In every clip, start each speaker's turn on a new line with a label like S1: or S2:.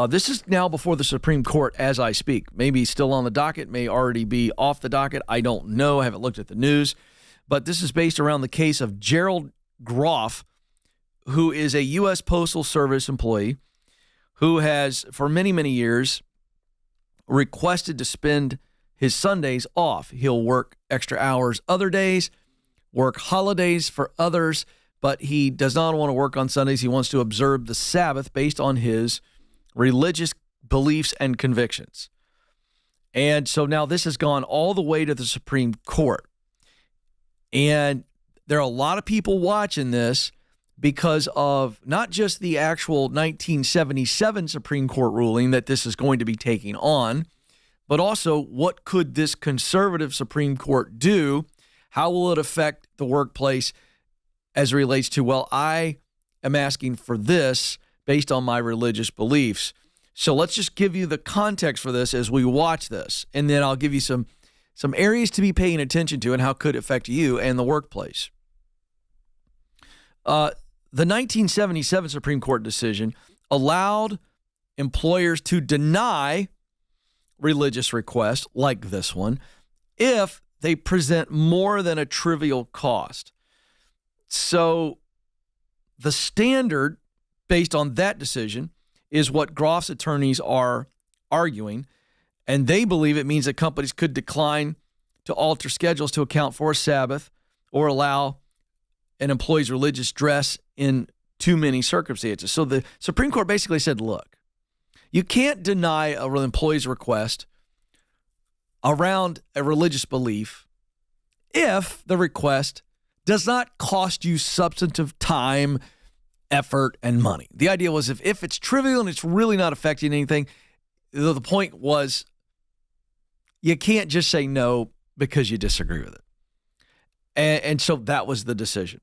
S1: This is now before the Supreme Court as I speak. Maybe still on the docket, may already be off the docket. I don't know. I haven't looked at the news. But this is based around the case of Gerald Groff, who is a U.S. Postal Service employee who has, for many, many years, requested to spend his Sundays off. He'll work extra hours other days, work holidays for others, but he does not want to work on Sundays. He wants to observe the Sabbath based on his religious beliefs and convictions. And so now this has gone all the way to the Supreme Court. And there are a lot of people watching this because of not just the actual 1977 Supreme Court ruling that this is going to be taking on, but also what could this conservative Supreme Court do? How will it affect the workplace as it relates to, well, I am asking for this based on my religious beliefs. So let's just give you the context for this as we watch this, and then I'll give you some areas to be paying attention to and how it could affect you and the workplace. The 1977 Supreme Court decision allowed employers to deny religious requests like this one if they present more than a trivial cost. So the standard based on that decision is what Groff's attorneys are arguing, and they believe it means that companies could decline to alter schedules to account for a Sabbath or allow an employee's religious dress in too many circumstances. So the Supreme Court basically said, look, you can't deny an employee's request around a religious belief if the request does not cost you substantive time, effort, and money. The idea was if it's trivial and it's really not affecting anything, the point was you can't just say no because you disagree with it. And so that was the decision.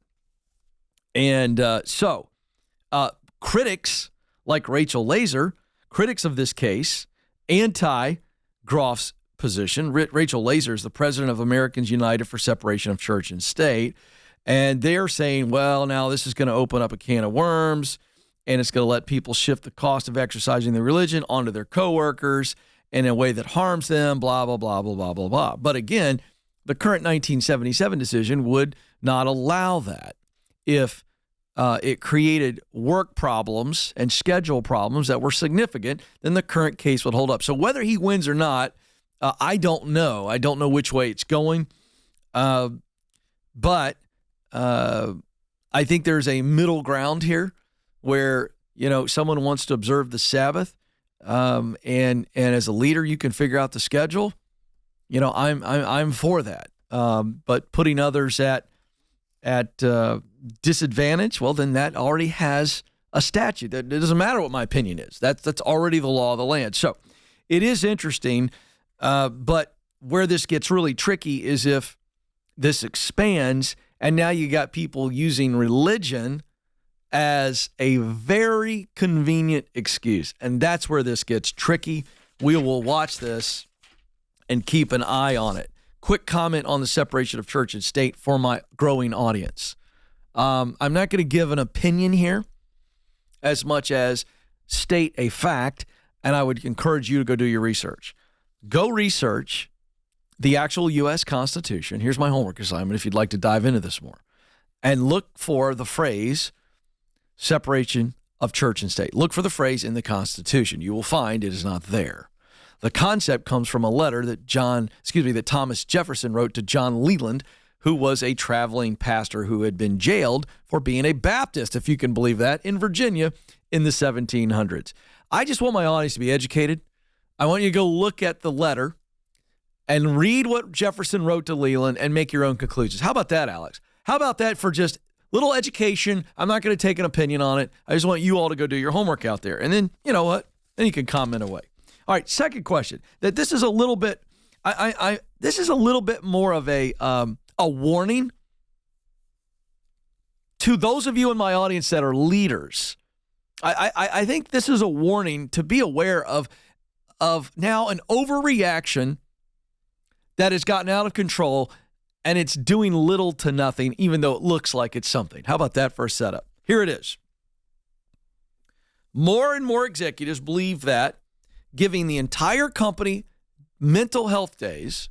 S1: And so critics like Rachel Laser, critics of this case, anti-Groff's position. Rachel Laser is the president of Americans United for Separation of Church and State. And they're saying, well, now this is going to open up a can of worms, and it's going to let people shift the cost of exercising their religion onto their coworkers in a way that harms them, blah, blah, blah, blah, blah, blah, blah. But again, the current 1977 decision would not allow that. If it created work problems and schedule problems that were significant, then the current case would hold up. So whether he wins or not, I don't know. I don't know which way it's going. But I think there's a middle ground here where, someone wants to observe the Sabbath, and as a leader, you can figure out the schedule. I'm for that. But putting others at disadvantage, well, then that already has a statute. It doesn't matter what my opinion is. That's already the law of the land. So it is interesting, but where this gets really tricky is if this expands and now you got people using religion as a very convenient excuse. And that's where this gets tricky. We will watch this and keep an eye on it. Quick comment on the separation of church and state for my growing audience. I'm not going to give an opinion here as much as state a fact, and I would encourage you to go do your research. Go research the actual U.S. Constitution. Here's my homework assignment if you'd like to dive into this more. And look for the phrase separation of church and state. Look for the phrase in the Constitution. You will find it is not there. The concept comes from a letter that Thomas Jefferson wrote to John Leland, who was a traveling pastor who had been jailed for being a Baptist, if you can believe that, in Virginia in the 1700s. I just want my audience to be educated. I want you to go look at the letter and read what Jefferson wrote to Leland and make your own conclusions. How about that, Alex? How about that for just little education? I'm not going to take an opinion on it. I just want you all to go do your homework out there. And then, you know what? Then you can comment away. All right, second question. That this is a little bit, this is a little bit more of a warning to those of you in my audience that are leaders. I think this is a warning to be aware of now an overreaction that has gotten out of control, and it's doing little to nothing, even though it looks like it's something. How about that for a setup? Here it is. More and more executives believe that giving the entire company mental health days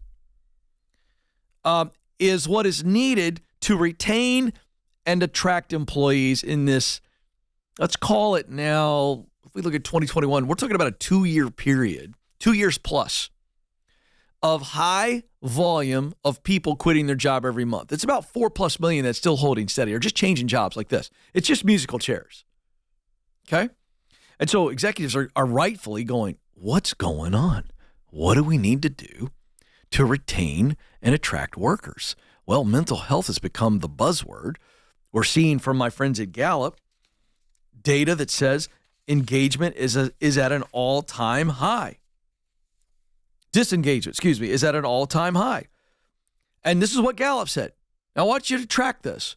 S1: is what is needed to retain and attract employees in this, let's call it now, if we look at 2021, we're talking about a 2-year period, 2 years plus, of high volume of people quitting their job every month. It's about 4+ million that's still holding steady or just changing jobs like this. It's just musical chairs. Okay? And so executives are rightfully going, what's going on? What do we need to do to retain and attract workers? Well, mental health has become the buzzword. We're seeing from my friends at Gallup data that says engagement is at an all-time high. Disengagement, is at an all-time high. And this is what Gallup said. Now, I want you to track this.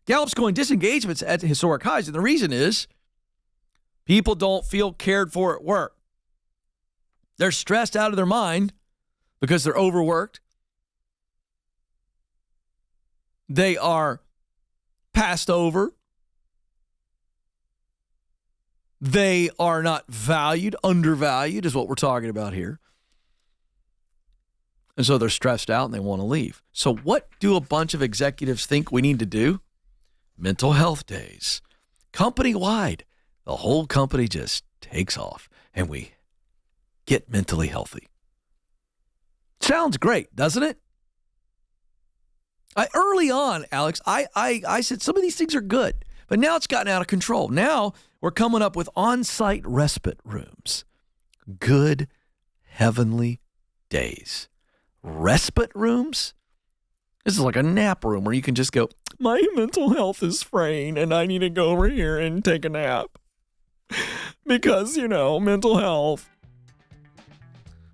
S1: Gallup's going disengagement's at historic highs, and the reason is people don't feel cared for at work. They're stressed out of their mind because they're overworked. They are passed over. They are not valued, undervalued is what we're talking about here. And so they're stressed out and they want to leave. So what do a bunch of executives think we need to do? Mental health days. Company-wide. The whole company just takes off and we get mentally healthy. Sounds great, doesn't it? Early on, Alex, I said some of these things are good, but now it's gotten out of control. Now we're coming up with on-site respite rooms. Good heavenly days. Respite rooms? This is like a nap room where you can just go, my mental health is fraying and I need to go over here and take a nap. Because, mental health.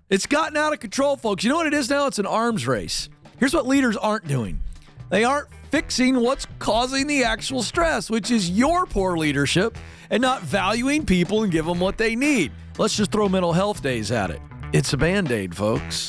S1: It's gotten out of control, folks. You know what it is now? It's an arms race. Here's what leaders aren't doing. They aren't fixing what's causing the actual stress, which is your poor leadership and not valuing people and give them what they need. Let's just throw mental health days at it. It's a Band-Aid, folks.